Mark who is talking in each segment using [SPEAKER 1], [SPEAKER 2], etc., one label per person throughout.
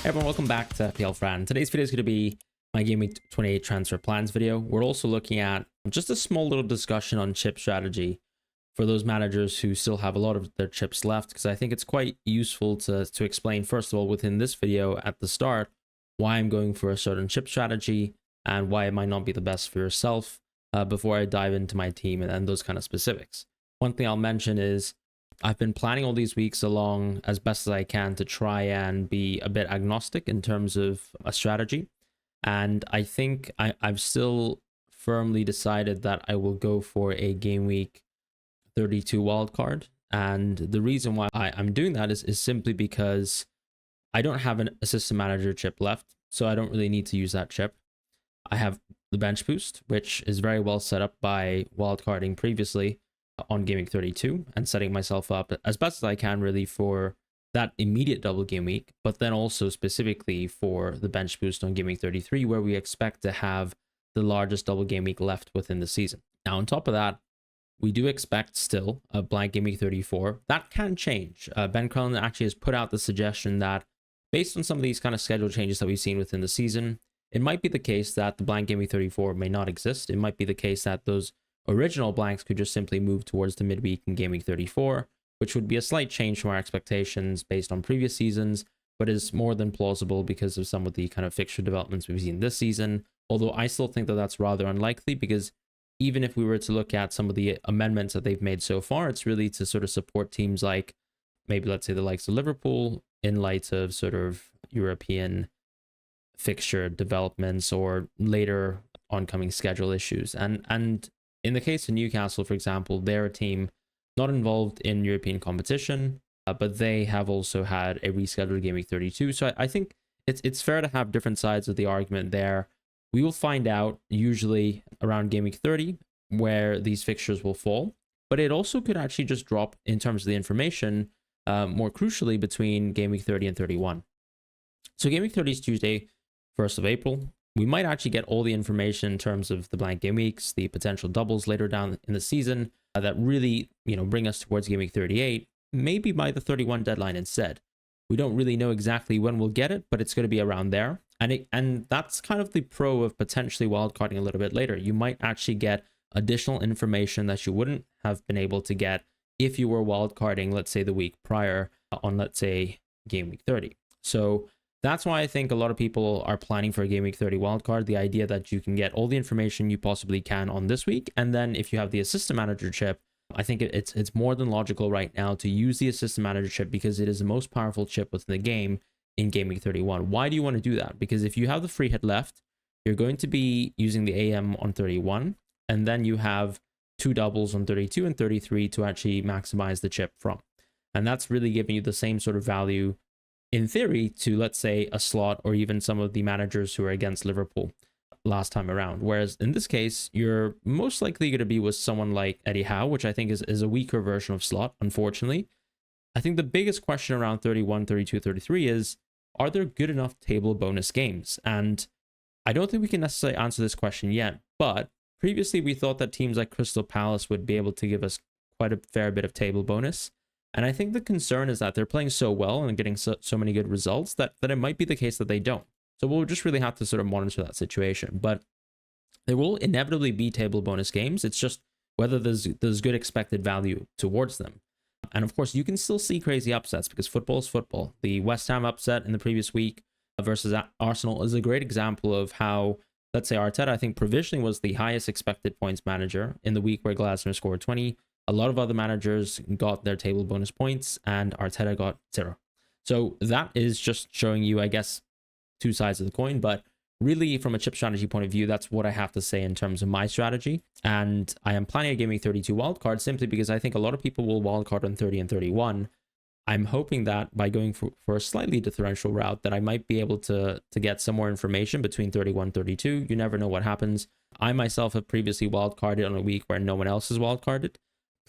[SPEAKER 1] Hey everyone, welcome back to FPL Fran. Today's video is going to be my Gameweek 28 transfer plans video. We're also looking at just a small little discussion on chip strategy for those managers who still have a lot of their chips left, because I think it's quite useful to explain, first of all, within this video at the start, why I'm going for a certain chip strategy and why it might not be the best for yourself before I dive into my team and those kind of specifics. One thing I'll mention is I've been planning all these weeks along as best as I can to try and be a bit agnostic in terms of a strategy. And I think I've still firmly decided that I will go for a game week 32 wildcard. And the reason why I'm doing that is simply because I don't have an assistant manager chip left, so I don't really need to use that chip. I have the bench boost, which is very well set up by wildcarding previously on Gameweek 32 and setting myself up as best as I can really for that immediate double game week, but then also specifically for the bench boost on Gameweek 33, where we expect to have the largest double game week left within the season. Now, on top of that, we do expect still a blank Gameweek 34. That can change. Ben Crellin actually has put out the suggestion that based on some of these kind of schedule changes that we've seen within the season, it might be the case that the blank Gameweek 34 may not exist. It might be the case that those original blanks could just simply move towards the midweek in Gameweek 34, which would be a slight change from our expectations based on previous seasons, but is more than plausible because of some of the kind of fixture developments we've seen this season. Although I still think that that's rather unlikely, because even if we were to look at some of the amendments that they've made so far, it's really to sort of support teams like maybe, let's say, the likes of Liverpool in light of sort of European fixture developments or later oncoming schedule issues. And in the case of Newcastle, for example, they're a team not involved in European competition, but they have also had a rescheduled Game Week 32. So I think it's fair to have different sides of the argument there. We will find out usually around Game Week 30 where these fixtures will fall, but it also could actually just drop in terms of the information more crucially between Game Week 30 and 31. So Game Week 30 is Tuesday, 1st of April. We might actually get all the information in terms of the blank game weeks, the potential doubles later down in the season that really, bring us towards Game Week 38, maybe by the 31 deadline instead. We don't really know exactly when we'll get it, but it's going to be around there. And that's kind of the pro of potentially wildcarding a little bit later. You might actually get additional information that you wouldn't have been able to get if you were wildcarding, let's say, the week prior on, let's say, Game Week 30. So that's why I think a lot of people are planning for a Game Week 30 wildcard. The idea that you can get all the information you possibly can on this week. And then if you have the assistant manager chip, I think it's more than logical right now to use the assistant manager chip because it is the most powerful chip within the game in Game Week 31. Why do you want to do that? Because if you have the free hit left, you're going to be using the AM on 31. And then you have two doubles on 32 and 33 to actually maximize the chip from. And that's really giving you the same sort of value in theory to, let's say, a slot or even some of the managers who are against Liverpool last time around. Whereas in this case, you're most likely going to be with someone like Eddie Howe, which I think is a weaker version of slot, unfortunately. I think the biggest question around 31, 32, 33 is, are there good enough table bonus games? And I don't think we can necessarily answer this question yet, but previously we thought that teams like Crystal Palace would be able to give us quite a fair bit of table bonus. And I think the concern is that they're playing so well and getting so many good results that it might be the case that they don't. So we'll just really have to sort of monitor that situation. But there will inevitably be table bonus games. It's just whether there's good expected value towards them. And of course, you can still see crazy upsets because football is football. The West Ham upset in the previous week versus Arsenal is a great example of how, let's say, Arteta, I think provisionally was the highest expected points manager in the week where Glasner scored 20. A lot of other managers got their table bonus points and Arteta got 0. So that is just showing you, I guess, two sides of the coin. But really, from a chip strategy point of view, that's what I have to say in terms of my strategy. And I am planning a Game Week 32 wildcard simply because I think a lot of people will wildcard on 30 and 31. I'm hoping that by going for a slightly differential route that I might be able to get some more information between 31 and 32. You never know what happens. I myself have previously wildcarded on a week where no one else has wildcarded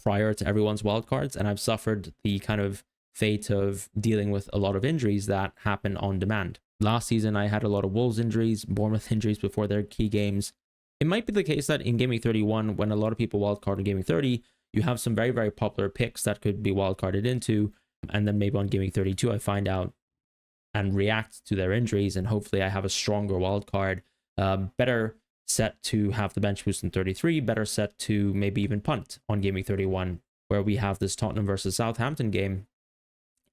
[SPEAKER 1] prior to everyone's wildcards, and I've suffered the kind of fate of dealing with a lot of injuries that happen on demand. Last season, I had a lot of Wolves injuries, Bournemouth injuries before their key games. It might be the case that in Game Week 31, when a lot of people wildcard in Game Week 30, you have some very, very popular picks that could be wildcarded into, and then maybe on Game Week 32, I find out and react to their injuries. And hopefully I have a stronger wild card, better set to have the bench boost in 33, better set to maybe even punt on Game Week 31, where we have this Tottenham versus Southampton game.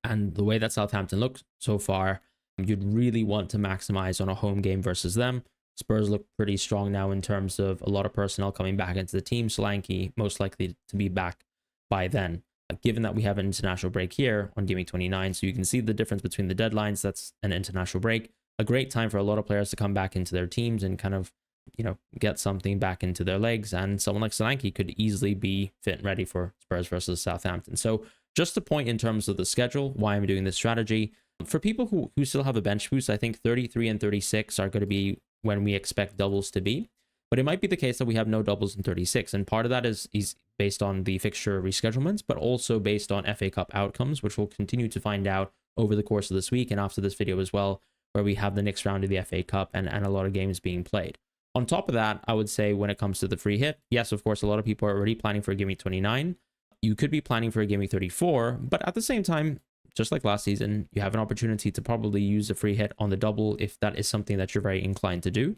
[SPEAKER 1] And the way that Southampton looks so far, you'd really want to maximize on a home game versus them. Spurs look pretty strong now in terms of a lot of personnel coming back into the team. Solanke most likely to be back by then. Given that we have an international break here on Game Week 29, so you can see the difference between the deadlines. That's an international break. A great time for a lot of players to come back into their teams and kind of, get something back into their legs. And someone like Solanke could easily be fit and ready for Spurs versus Southampton. So just the point in terms of the schedule, why I'm doing this strategy. For people who still have a bench boost, I think 33 and 36 are going to be when we expect doubles to be. But it might be the case that we have no doubles in 36. And part of that is based on the fixture reschedulements, but also based on FA Cup outcomes, which we'll continue to find out over the course of this week and after this video as well, where we have the next round of the FA Cup and a lot of games being played. On top of that, I would say when it comes to the free hit, yes, of course, a lot of people are already planning for a Game Week 29. You could be planning for a Game Week 34, but at the same time, just like last season, you have an opportunity to probably use a free hit on the double if that is something that you're very inclined to do.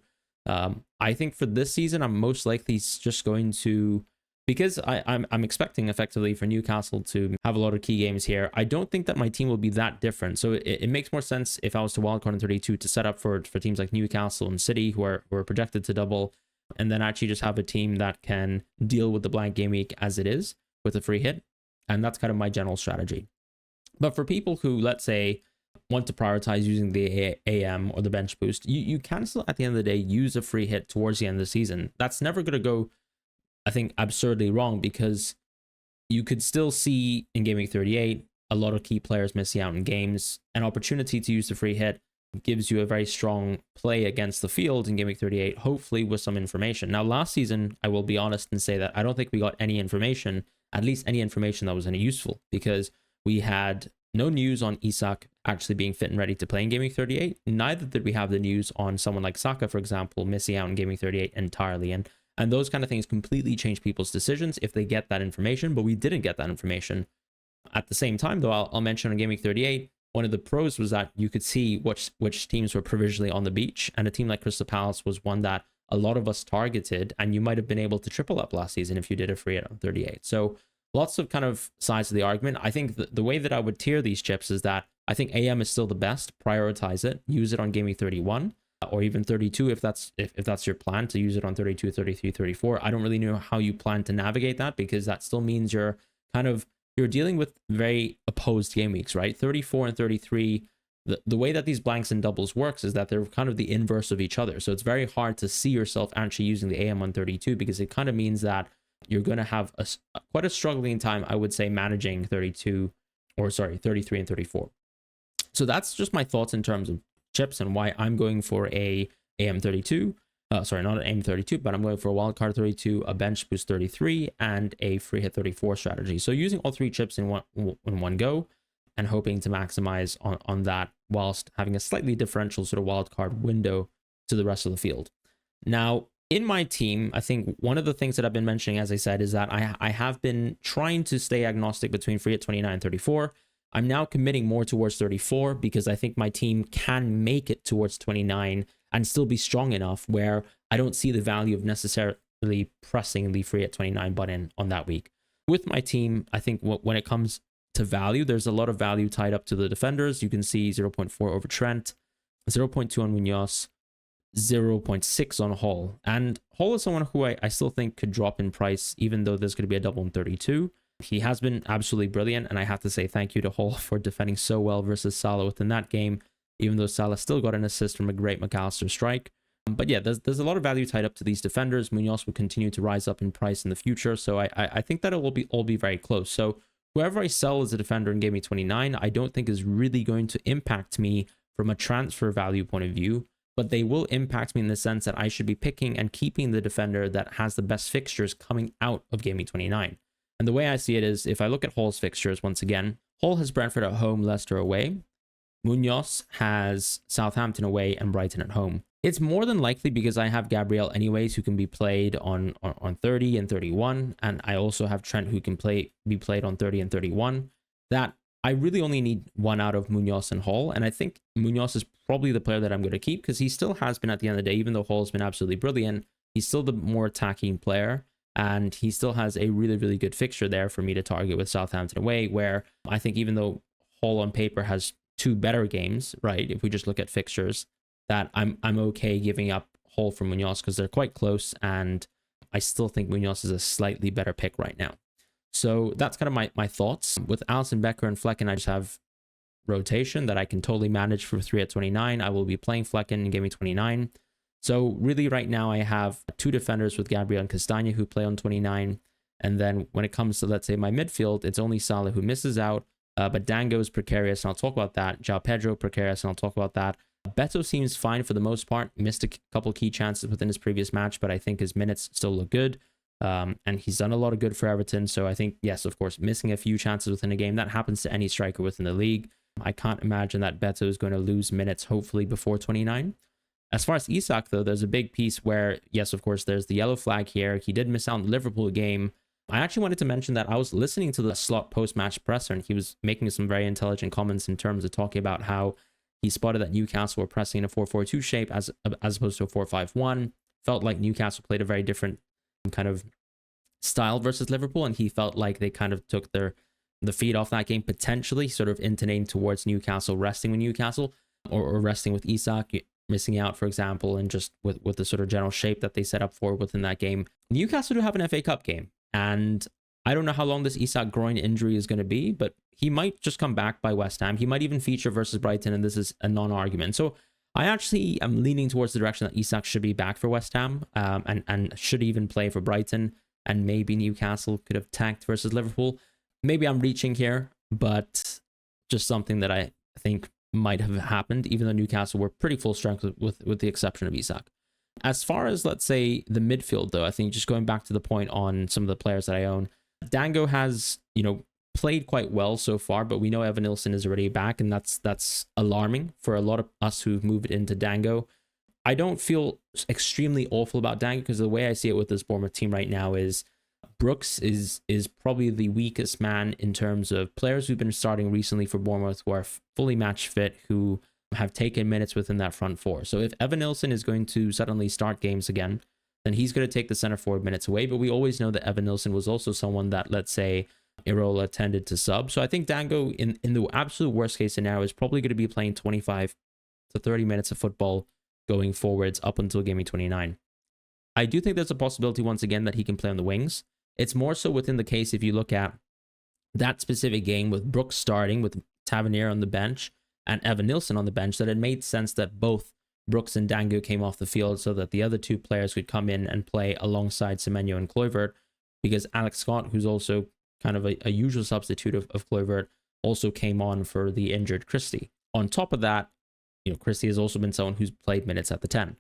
[SPEAKER 1] I think for this season, I'm most likely just going to, because I'm expecting effectively for Newcastle to have a lot of key games here. I don't think that my team will be that different. So it makes more sense if I was to wildcard in 32 to set up for teams like Newcastle and City who are projected to double, and then actually just have a team that can deal with the blank game week as it is with a free hit. And that's kind of my general strategy. But for people who, let's say, want to prioritize using the AM or the bench boost, you can still, at the end of the day, use a free hit towards the end of the season. That's never going to go, I think, absurdly wrong, because you could still see in Game Week 38 a lot of key players missing out in games. An opportunity to use the free hit gives you a very strong play against the field in Game Week 38, hopefully with some information. Now, last season, I will be honest and say that I don't think we got any information, at least any information that was any useful, because we had no news on Isak actually being fit and ready to play in Game Week 38. Neither did we have the news on someone like Saka, for example, missing out in Game Week 38 entirely. And those kind of things completely change people's decisions if they get that information, but we didn't get that information. At the same time, though, I'll mention on Game Week 38, one of the pros was that you could see which teams were provisionally on the beach, and a team like Crystal Palace was one that a lot of us targeted, and you might have been able to triple up last season if you did a free hit on 38. So lots of kind of sides of the argument. I think the way that I would tier these chips is that I think AM is still the best. Prioritize it. Use it on Game Week 31 or even 32 if that's your plan to use it on 32, 33, 34. I don't really know how you plan to navigate that, because that still means you're dealing with very opposed game weeks, right? 34 and 33. The way that these blanks and doubles works is that they're kind of the inverse of each other. So it's very hard to see yourself actually using the AM on 32, because it kind of means that you're going to have quite a struggling time, I would say, managing 33 and 34. So that's just my thoughts in terms of chips and why I'm going for a AM32. Not an AM32, but I'm going for a wildcard 32, a bench boost 33, and a free hit 34 strategy. So using all three chips in one go and hoping to maximize on that whilst having a slightly differential sort of wildcard window to the rest of the field. Now, in my team, I think one of the things that I've been mentioning, as I said, is that I have been trying to stay agnostic between free hit 29 and 34. I'm now committing more towards 34 because I think my team can make it towards 29 and still be strong enough where I don't see the value of necessarily pressing the free hit 29 button on that week. With my team, I think when it comes to value, there's a lot of value tied up to the defenders. You can see 0.4 over Trent, 0.2 on Munoz, 0.6 on Hall. And Hall is someone who I still think could drop in price, even though there's going to be a double in 32. He has been absolutely brilliant, and I have to say thank you to Hall for defending so well versus Salah within that game, even though Salah still got an assist from a great McAllister strike. But yeah, there's a lot of value tied up to these defenders. Munoz will continue to rise up in price in the future, so I think that it will all be very close. So whoever I sell as a defender in Game Week 29, I don't think is really going to impact me from a transfer value point of view, but they will impact me in the sense that I should be picking and keeping the defender that has the best fixtures coming out of Game Week 29. And the way I see it is, if I look at Hall's fixtures once again, Hall has Brentford at home, Leicester away. Munoz has Southampton away and Brighton at home. It's more than likely because I have Gabriel anyways, who can be played on 30 and 31. And I also have Trent, who can be played on 30 and 31. That I really only need one out of Munoz and Hall. And I think Munoz is probably the player that I'm going to keep because he still has been at the end of the day, even though Hall's been absolutely brilliant, he's still the more attacking player. And he still has a really, really good fixture there for me to target with Southampton away, where I think even though Hall on paper has two better games, right? If we just look at fixtures, that I'm okay giving up Hall for Munoz because they're quite close. And I still think Munoz is a slightly better pick right now. So that's kind of my thoughts. With Alisson, Becker, and Flecken, I just have rotation that I can totally manage for 3 at 29. I will be playing Flecken in Game 29. So really right now I have two defenders with Gabriel and Castagna who play on 29. And then when it comes to, let's say, my midfield, it's only Salah who misses out. But Dango is precarious, and I'll talk about that. João Pedro, precarious, and I'll talk about that. Beto seems fine for the most part. Missed a couple key chances within his previous match, but I think his minutes still look good. And he's done a lot of good for Everton. So I think, yes, of course, missing a few chances within a game, that happens to any striker within the league. I can't imagine that Beto is going to lose minutes, hopefully, before 29. As far as Isak, though, there's a big piece where, yes, of course, there's the yellow flag here. He did miss out on the Liverpool game. I actually wanted to mention that I was listening to the Slot post-match presser, and he was making some very intelligent comments in terms of talking about how he spotted that Newcastle were pressing in a 4-4-2 shape as opposed to a 4-5-1. Felt like Newcastle played a very different kind of style versus Liverpool, and he felt like they kind of took the feet off that game, potentially sort of intonating towards Newcastle, resting with Newcastle, or resting with Isak, missing out, for example, and just with the sort of general shape that they set up for within that game. Newcastle do have an FA Cup game, and I don't know how long this Isak groin injury is going to be, but he might just come back by West Ham. He might even feature versus Brighton, and this is a non-argument. So I actually am leaning towards the direction that Isak should be back for West Ham, and should even play for Brighton, and maybe Newcastle could have tanked versus Liverpool. Maybe I'm reaching here, but just something that I think might have happened, even though Newcastle were pretty full strength with the exception of Isak. As far as, let's say, the midfield, though, I think just going back to the point on some of the players that I own, Dango has, played quite well so far, but we know Evan Nilsson is already back, and that's alarming for a lot of us who've moved into Dango. I don't feel extremely awful about Dango because the way I see it with this Bournemouth team right now is Brooks is probably the weakest man in terms of players who've been starting recently for Bournemouth who are fully match fit, who have taken minutes within that front four. So if Evan Nilsson is going to suddenly start games again, then he's going to take the center forward minutes away. But we always know that Evan Nilsson was also someone that, let's say, Irola tended to sub. So I think Dango, in the absolute worst case scenario, is probably going to be playing 25 to 30 minutes of football going forwards up until Game 29. I do think there's a possibility, once again, that he can play on the wings. It's more so within the case if you look at that specific game with Brooks starting, with Tavernier on the bench and Evan Nilsson on the bench, that it made sense that both Brooks and Dango came off the field so that the other two players could come in and play alongside Semenyo and Kluivert, because Alex Scott, who's also kind of a usual substitute of Kluivert, also came on for the injured Christie. On top of that, Christie has also been someone who's played minutes at the 10.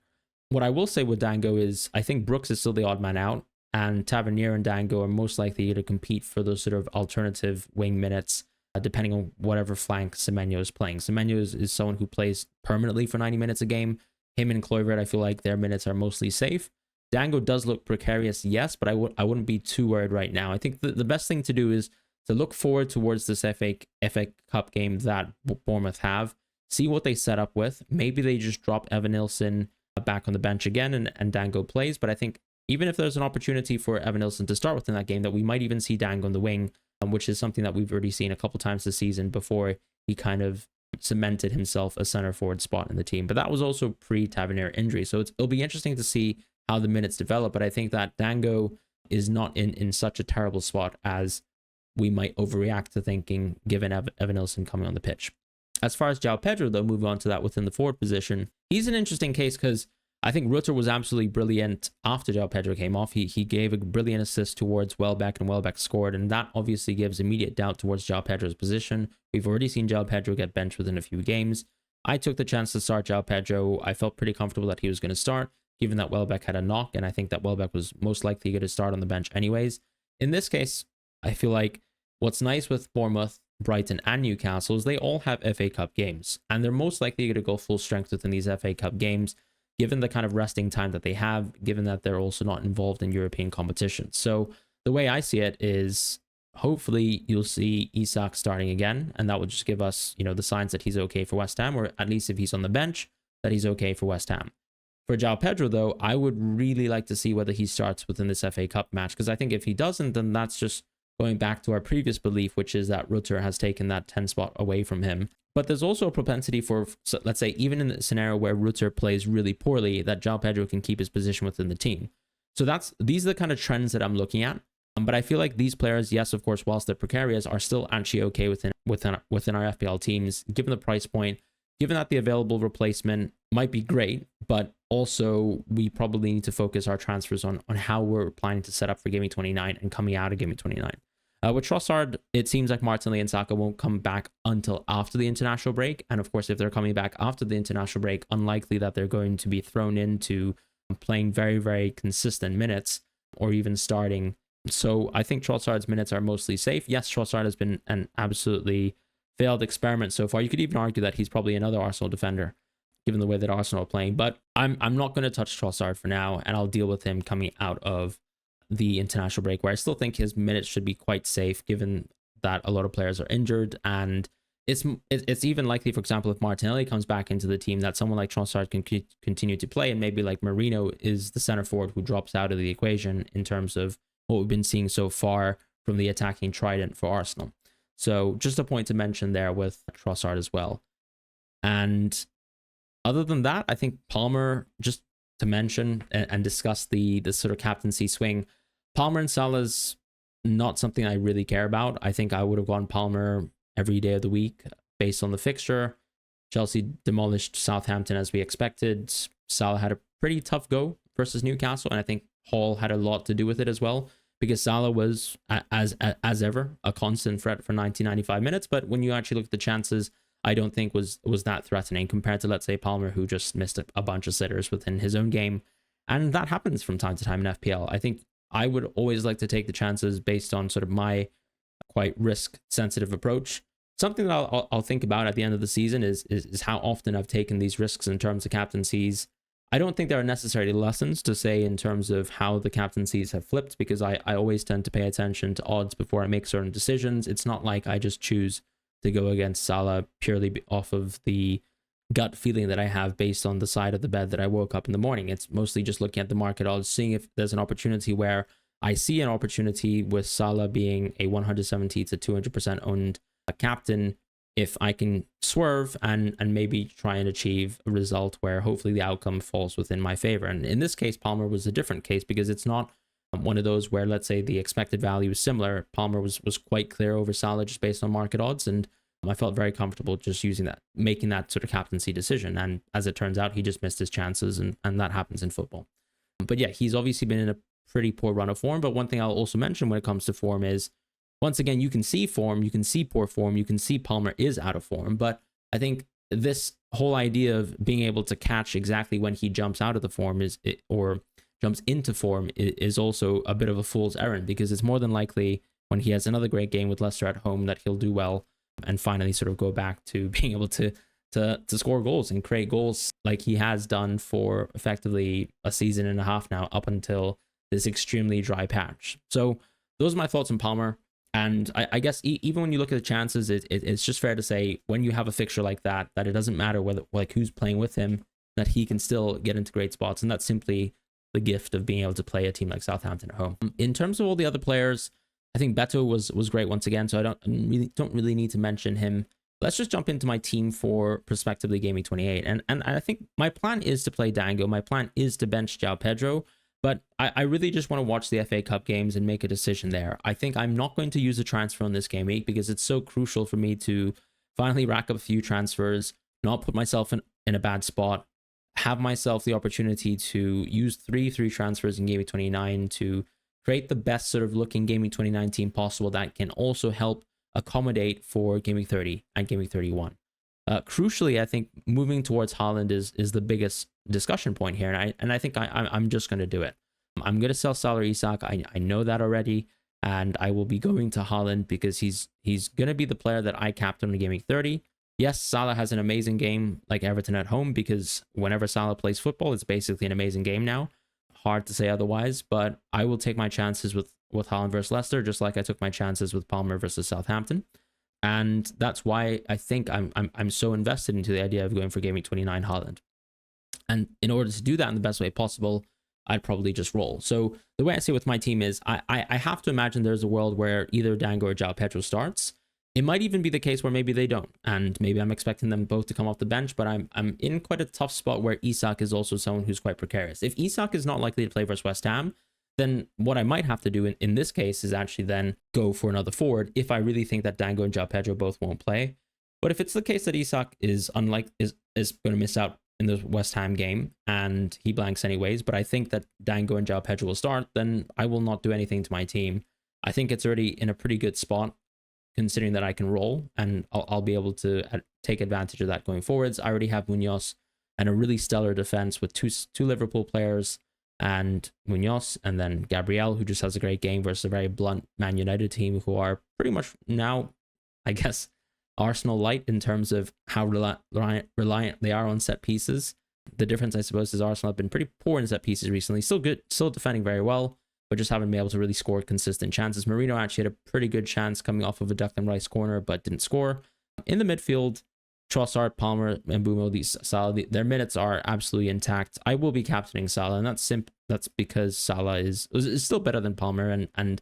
[SPEAKER 1] What I will say with Dango is I think Brooks is still the odd man out, and Tavernier and Dango are most likely to compete for those sort of alternative wing minutes, depending on whatever flank Semenyo is playing. Semenyo is someone who plays permanently for 90 minutes a game. Him and Kluivert, I feel like their minutes are mostly safe. Dango does look precarious, yes, but I wouldn't be too worried right now. I think the best thing to do is to look forward towards this FA Cup game that Bournemouth have, see what they set up with. Maybe they just drop Evan Nilsson back on the bench again and Dango plays, but I think even if there's an opportunity for Evan Nilsson to start within that game, that we might even see Dango on the wing, which is something that we've already seen a couple times this season before he kind of cemented himself a center forward spot in the team. But that was also pre-Tavernier injury, so it'll be interesting to see how the minutes develop. But I think that Dango is not in such a terrible spot as we might overreact to thinking, given Evan Nilsson coming on the pitch. As far as João Pedro, though, moving on to that within the forward position, he's an interesting case because I think Rutter was absolutely brilliant after João Pedro came off. He gave a brilliant assist towards Welbeck, and Welbeck scored, and that obviously gives immediate doubt towards João Pedro's position. We've already seen João Pedro get benched within a few games. I took the chance to start João Pedro. I felt pretty comfortable that he was going to start, given that Welbeck had a knock, and I think that Welbeck was most likely going to start on the bench anyways. In this case, I feel like what's nice with Bournemouth, Brighton, and Newcastle is they all have FA Cup games, and they're most likely going to go full strength within these FA Cup games, given the kind of resting time that they have, given that they're also not involved in European competition. So the way I see it is hopefully you'll see Isak starting again, and that will just give us, the signs that he's okay for West Ham, or at least if he's on the bench, that he's okay for West Ham. For João Pedro, though, I would really like to see whether he starts within this FA Cup match, because I think if he doesn't, then that's just going back to our previous belief, which is that Rutter has taken that 10 spot away from him. But there's also a propensity for, so let's say, even in the scenario where Rutter plays really poorly, that João Pedro can keep his position within the team. So these are the kind of trends that I'm looking at. But I feel like these players, yes, of course, whilst they're precarious, are still actually okay within our FPL teams, given the price point, given that the available replacement might be great, but also we probably need to focus our transfers on how we're planning to set up for Gameweek 29 and coming out of Gameweek 29. With Trossard, it seems like Martinelli and Saka won't come back until after the international break. And of course, if they're coming back after the international break, unlikely that they're going to be thrown into playing very, very consistent minutes or even starting. So I think Trossard's minutes are mostly safe. Yes, Trossard has been an absolutely failed experiment so far. You could even argue that he's probably another Arsenal defender, given the way that Arsenal are playing. But I'm not going to touch Trossard for now, and I'll deal with him coming out of the international break, where I still think his minutes should be quite safe, given that a lot of players are injured. And it's even likely, for example, if Martinelli comes back into the team, that someone like Trossard can continue to play, and maybe like Merino is the center forward who drops out of the equation in terms of what we've been seeing so far from the attacking trident for Arsenal. So just a point to mention there with Trossard as well. And other than that, I think Palmer, just to mention and discuss the sort of captaincy swing, Palmer and Salah's not something I really care about. I think I would have gone Palmer every day of the week based on the fixture. Chelsea demolished Southampton as we expected. Salah had a pretty tough go versus Newcastle, and I think Hall had a lot to do with it as well, because Salah was, as ever, a constant threat for 90-95 minutes. But when you actually look at the chances, I don't think was that threatening compared to, let's say, Palmer, who just missed a bunch of sitters within his own game. And that happens from time to time in FPL. I think I would always like to take the chances based on sort of my quite risk-sensitive approach. Something that I'll think about at the end of the season is how often I've taken these risks in terms of captaincies. I don't think there are necessarily lessons to say in terms of how the captaincies have flipped, because I always tend to pay attention to odds before I make certain decisions. It's not like I just choose to go against Salah purely off of the gut feeling that I have based on the side of the bed that I woke up in the morning. It's mostly just looking at the market odds, seeing if there's an opportunity where I see an opportunity with Salah being a 170 to 200% owned captain, if I can swerve and maybe try and achieve a result where hopefully the outcome falls within my favor. And in this case, Palmer was a different case, because it's not one of those where, let's say, the expected value is similar. Palmer was quite clear over Salah just based on market odds, and I felt very comfortable just using that, making that sort of captaincy decision. And as it turns out, he just missed his chances, and that happens in football. But yeah, he's obviously been in a pretty poor run of form. But one thing I'll also mention when it comes to form is, once again, you can see form, you can see poor form, you can see Palmer is out of form. But I think this whole idea of being able to catch exactly when he jumps out of the form or jumps into form is also a bit of a fool's errand, because it's more than likely when he has another great game with Leicester at home that he'll do well and finally sort of go back to being able to score goals and create goals like he has done for effectively a season and a half now, up until this extremely dry patch. So those are my thoughts on Palmer. And I guess even when you look at the chances, it's just fair to say, when you have a fixture like that it doesn't matter whether, like, who's playing with him, that he can still get into great spots. And that's simply the gift of being able to play a team like Southampton at home. In terms of all the other players, I think Beto was great once again, so I don't really need to mention him. Let's just jump into my team for prospectively Gameweek 28. And I think my plan is to play Dango. My plan is to bench João Pedro. But I really just want to watch the FA Cup games and make a decision there. I think I'm not going to use a transfer on this game week, because it's so crucial for me to finally rack up a few transfers, not put myself in a bad spot, have myself the opportunity to use three transfers in Gameweek 29 to create the best sort of looking Gameweek 29 team possible that can also help accommodate for Gameweek 30 and Gameweek 31. Crucially, I think moving towards Haaland is the biggest discussion point here, and I think I'm just going to do it. I'm going to sell Salah Isak. I know that already, and I will be going to Haaland because he's going to be the player that I captain in Gameweek 30. Yes, Salah has an amazing game like Everton at home, because whenever Salah plays football, it's basically an amazing game now. Hard to say otherwise, but I will take my chances with with Haaland versus Leicester, just like I took my chances with Palmer versus Southampton. And that's why I think I'm so invested into the idea of going for Gameweek 29 Haaland. And in order to do that in the best way possible, I'd probably just roll. So the way I see it with my team is I have to imagine there's a world where either Dango or João Pedro starts. It might even be the case where maybe they don't, and maybe I'm expecting them both to come off the bench, but I'm in quite a tough spot where Isak is also someone who's quite precarious. If Isak is not likely to play versus West Ham, then what I might have to do in this case is actually then go for another forward if I really think that Dango and João Pedro both won't play. But if it's the case that Isak is going to miss out in the West Ham game and he blanks anyways, but I think that Dango and João Pedro will start, then I will not do anything to my team. I think it's already in a pretty good spot, considering that I can roll, and I'll be able to take advantage of that going forwards. I already have Munoz and a really stellar defense with two Liverpool players and Munoz, and then Gabriel, who just has a great game versus a very blunt Man United team who are pretty much now, I guess, Arsenal light in terms of how reliant they are on set pieces. The difference, I suppose, is Arsenal have been pretty poor in set pieces recently. Still good, still defending very well, but just haven't been able to really score consistent chances. Marino actually had a pretty good chance coming off of a Declan Rice corner, but didn't score. In the midfield, Trossard, Palmer, and Mbeumo, Salah, their minutes are absolutely intact. I will be captaining Salah, and that's because Salah is still better than Palmer and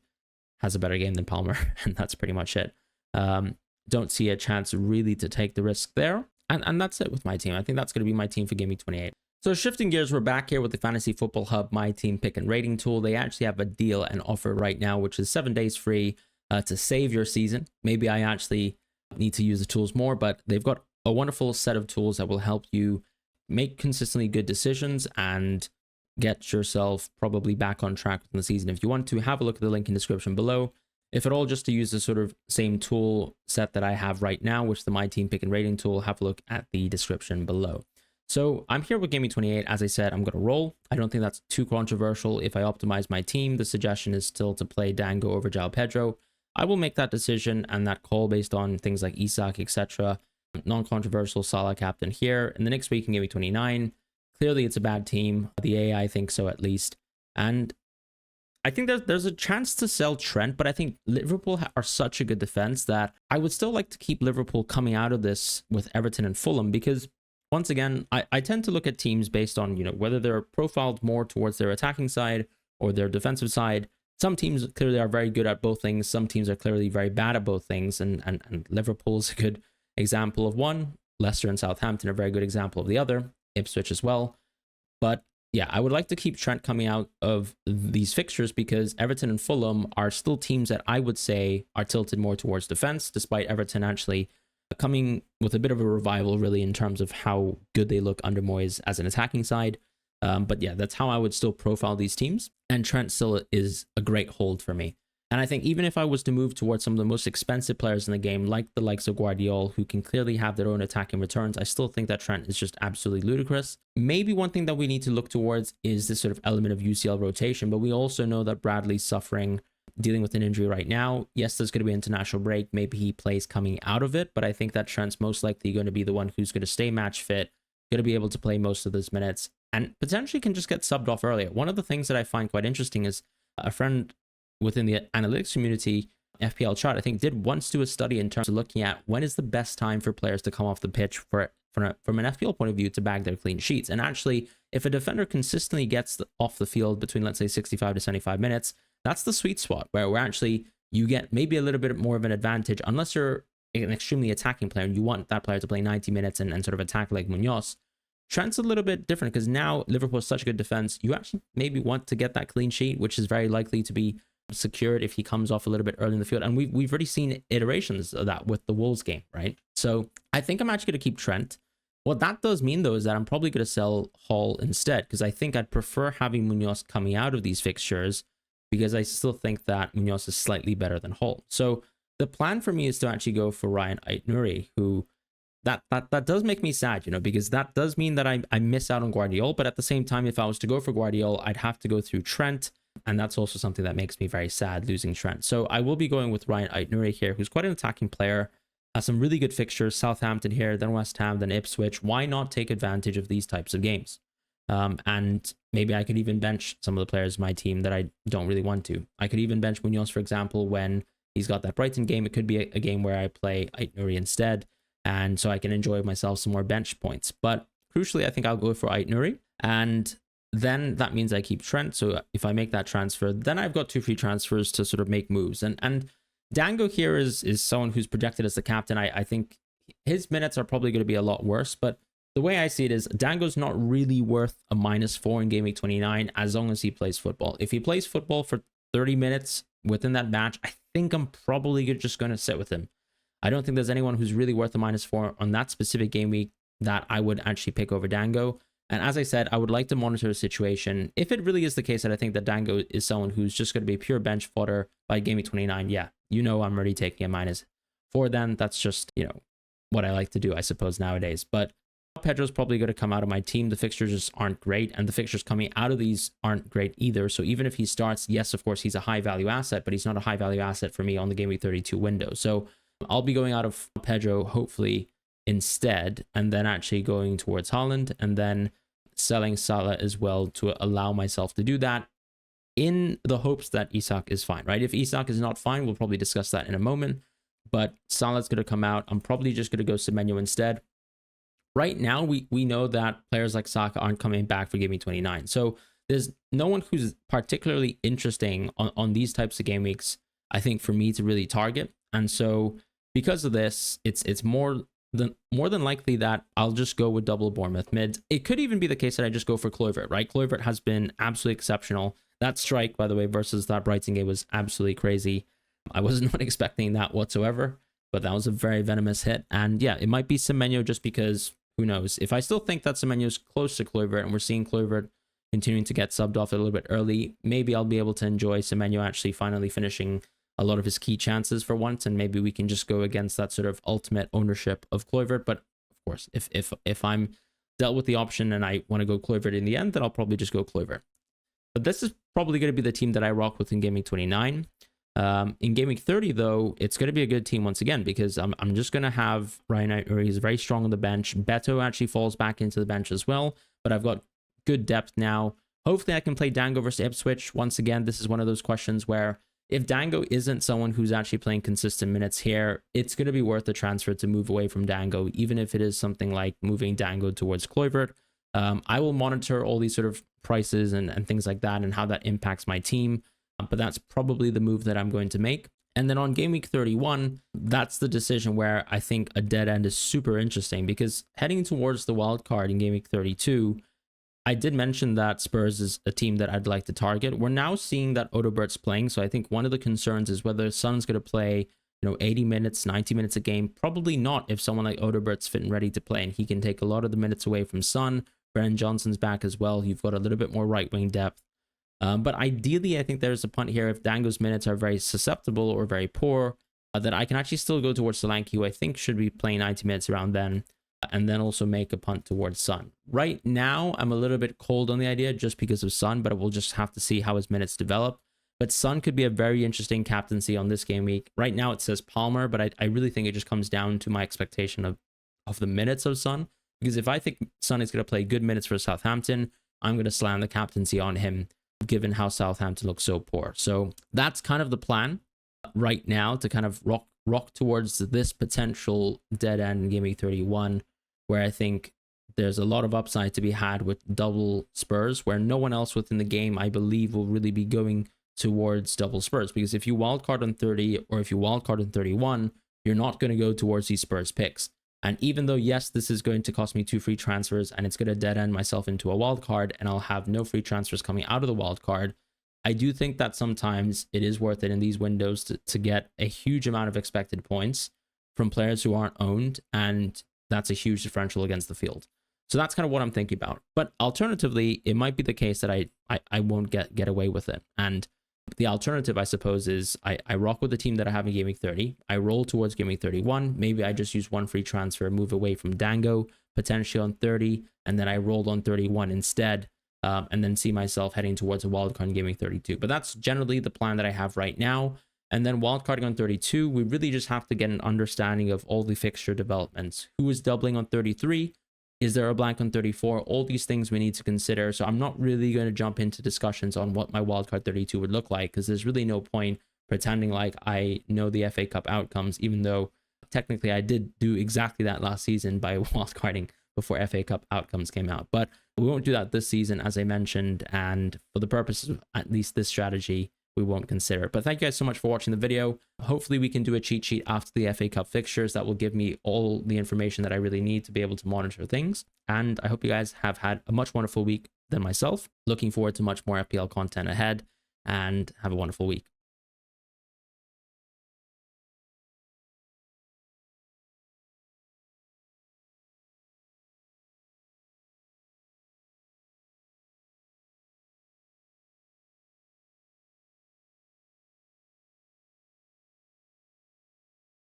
[SPEAKER 1] has a better game than Palmer, and that's pretty much it. Don't see a chance really to take the risk there. And that's it with my team. I think that's going to be my team for Gameweek 28. So shifting gears, we're back here with the Fantasy Football Hub My Team Pick and Rating tool. They actually have a deal and offer right now, which is 7 days free to save your season. Maybe I actually need to use the tools more, but they've got a wonderful set of tools that will help you make consistently good decisions and get yourself probably back on track within the season. If you want to, have a look at the link in the description below. If at all, just to use the sort of same tool set that I have right now, which is the My Team Pick and Rating tool, have a look at the description below. So I'm here with Gameweek 28. As I said, I'm going to roll. I don't think that's too controversial. If I optimize my team, the suggestion is still to play Dango over João Pedro. I will make that decision and that call based on things like Isak, etc. Non-controversial, Salah captain here. In the next week in Gameweek 29, clearly it's a bad team. The AI thinks so at least. And I think there's a chance to sell Trent, but I think Liverpool are such a good defense that I would still like to keep Liverpool coming out of this with Everton and Fulham, because once again, I tend to look at teams based on, whether they're profiled more towards their attacking side or their defensive side. Some teams clearly are very good at both things. Some teams are clearly very bad at both things. And Liverpool's a good example of one. Leicester and Southampton are a very good example of the other. Ipswich as well. But yeah, I would like to keep Trent coming out of these fixtures because Everton and Fulham are still teams that I would say are tilted more towards defense, despite Everton actually coming with a bit of a revival really in terms of how good they look under Moyes as an attacking side. But yeah, that's how I would still profile these teams. And Trent still is a great hold for me. And I think even if I was to move towards some of the most expensive players in the game, like the likes of Guardiola, who can clearly have their own attacking returns, I still think that Trent is just absolutely ludicrous. Maybe one thing that we need to look towards is this sort of element of UCL rotation, but we also know that Bradley's dealing with an injury right now. Yes, there's going to be an international break. Maybe he plays coming out of it, but I think that Trent's most likely going to be the one who's going to stay match fit, going to be able to play most of those minutes, and potentially can just get subbed off earlier. One of the things that I find quite interesting is a friend within the analytics community, FPL Chart, I think did once do a study in terms of looking at when is the best time for players to come off the pitch from an FPL point of view to bag their clean sheets. And actually, if a defender consistently gets off the field between, let's say, 65 to 75 minutes, that's the sweet spot where actually you get maybe a little bit more of an advantage, unless you're an extremely attacking player and you want that player to play 90 minutes and sort of attack like Munoz. Trent's a little bit different because now Liverpool has such a good defense. You actually maybe want to get that clean sheet, which is very likely to be secured if he comes off a little bit early in the field. And we've already seen iterations of that with the Wolves game, right? So I think I'm actually going to keep Trent. What that does mean, though, is that I'm probably going to sell Hall instead, because I think I'd prefer having Munoz coming out of these fixtures, because I still think that Munoz is slightly better than Hall. So the plan for me is to actually go for Ryan Aït-Nouri, who that does make me sad, because that does mean that I miss out on Guardiola. But at the same time, if I was to go for Guardiola, I'd have to go through Trent. And that's also something that makes me very sad, losing Trent. So I will be going with Ryan Aït-Nouri here, who's quite an attacking player. Has some really good fixtures, Southampton here, then West Ham, then Ipswich. Why not take advantage of these types of games? And maybe I could even bench some of the players in my team that I don't really want to. I could even bench Munoz, for example, when he's got that Brighton game. It could be a game where I play Ait-Nouri instead, and so I can enjoy myself some more bench points. But crucially, I think I'll go for Ait-Nouri, and then that means I keep Trent. So if I make that transfer, then I've got 2 free transfers to sort of make moves. And Dango here is someone who's projected as the captain. I think his minutes are probably going to be a lot worse, but the way I see it is Dango's not really worth a -4 in Gameweek 29 as long as he plays football. If he plays football for 30 minutes within that match, I think I'm probably just going to sit with him. I don't think there's anyone who's really worth a -4 on that specific game week that I would actually pick over Dango. And as I said, I would like to monitor the situation. If it really is the case that I think that Dango is someone who's just going to be pure bench fodder by Gameweek 29, yeah, I'm already taking a -4 then. That's just, what I like to do, I suppose, nowadays. But Pedro's probably going to come out of my team. The fixtures just aren't great, and the fixtures coming out of these aren't great either. So even if he starts, yes, of course, he's a high value asset, but he's not a high value asset for me on the Game Week 32 window. So I'll be going out of Pedro, hopefully, instead, and then actually going towards Haaland, and then selling Salah as well to allow myself to do that in the hopes that Isak is fine, right? If Isak is not fine, we'll probably discuss that in a moment, but Salah's going to come out. I'm probably just going to go Semenyo instead. Right now, we know that players like Saka aren't coming back for Game Week 29. So there's no one who's particularly interesting on these types of game weeks, I think, for me to really target. And so because of this, it's more than likely that I'll just go with double Bournemouth mid. It could even be the case that I just go for Kluivert, right? Kluivert has been absolutely exceptional. That strike, by the way, versus that Brighton game was absolutely crazy. I was not expecting that whatsoever, but that was a very venomous hit. And yeah, it might be Semenyo just because, who knows? If I still think that Semenyo's close to Kluivert and we're seeing Kluivert continuing to get subbed off a little bit early, maybe I'll be able to enjoy Semenyo actually finally finishing a lot of his key chances for once, and maybe we can just go against that sort of ultimate ownership of Kluivert. But of course, if I'm dealt with the option and I want to go Kluivert in the end, then I'll probably just go Kluivert. But this is probably going to be the team that I rock with in Game Week 29. In Game Week 30, though, it's going to be a good team once again, because I'm just going to have Ryan Ait-Nouri. He's very strong on the bench. Beto actually falls back into the bench as well, but I've got good depth now. Hopefully I can play Dango versus Ipswich. Once again, this is one of those questions where if Dango isn't someone who's actually playing consistent minutes here, it's going to be worth the transfer to move away from Dango, even if it is something like moving Dango towards Kluivert. I will monitor all these sort of prices and things like that and how that impacts my team, but that's probably the move that I'm going to make. And then on Game Week 31, that's the decision where I think a dead end is super interesting, because heading towards the wild card in Game Week 32, I did mention that Spurs is a team that I'd like to target. We're now seeing that Odegaard's playing, so I think one of the concerns is whether Son's going to play, 80 minutes, 90 minutes a game. Probably not if someone like Odegaard's fit and ready to play, and he can take a lot of the minutes away from Son. Brennan Johnson's back as well. You've got a little bit more right wing depth. But ideally, I think there's a punt here if Dango's minutes are very susceptible or very poor, that I can actually still go towards Solanke, who I think should be playing 90 minutes around then, and then also make a punt towards Son. Right now, I'm a little bit cold on the idea just because of Son, but we'll just have to see how his minutes develop. But Son could be a very interesting captaincy on this game week. Right now, it says Palmer, but I really think it just comes down to my expectation of the minutes of Son. Because if I think Son is going to play good minutes for Southampton, I'm going to slam the captaincy on him, given how Southampton looks so poor. So that's kind of the plan right now, to kind of rock towards this potential dead end in Game Week 31, where I think there's a lot of upside to be had with double Spurs, where no one else within the game, I believe, will really be going towards double Spurs. Because if you wildcard on 30 or if you wildcard on 31, you're not going to go towards these Spurs picks. And even though, yes, this is going to cost me 2 free transfers and it's going to dead end myself into a wild card and I'll have no free transfers coming out of the wild card, I do think that sometimes it is worth it in these windows to get a huge amount of expected points from players who aren't owned, and that's a huge differential against the field. So that's kind of what I'm thinking about. But alternatively, it might be the case that I won't get away with it. And the alternative, I suppose, is I rock with the team that I have in Game Week 30. I roll towards Game Week 31. Maybe I just use 1 free transfer, move away from Dango, potentially on 30, and then I rolled on 31 instead, and then see myself heading towards a wildcard in Game Week 32. But that's generally the plan that I have right now. And then wildcarding on 32, we really just have to get an understanding of all the fixture developments. Who is doubling on 33? Is there a blank on 34? All these things we need to consider. So I'm not really going to jump into discussions on what my wildcard 32 would look like, because there's really no point pretending like I know the FA Cup outcomes, even though technically I did do exactly that last season by wildcarding before FA Cup outcomes came out. But we won't do that this season, as I mentioned, and for the purposes of at least this strategy, we won't consider it. But thank you guys so much for watching the video. Hopefully we can do a cheat sheet after the FA Cup fixtures that will give me all the information that I really need to be able to monitor things. And I hope you guys have had a much wonderful week than myself. Looking forward to much more FPL content ahead, and have a wonderful week.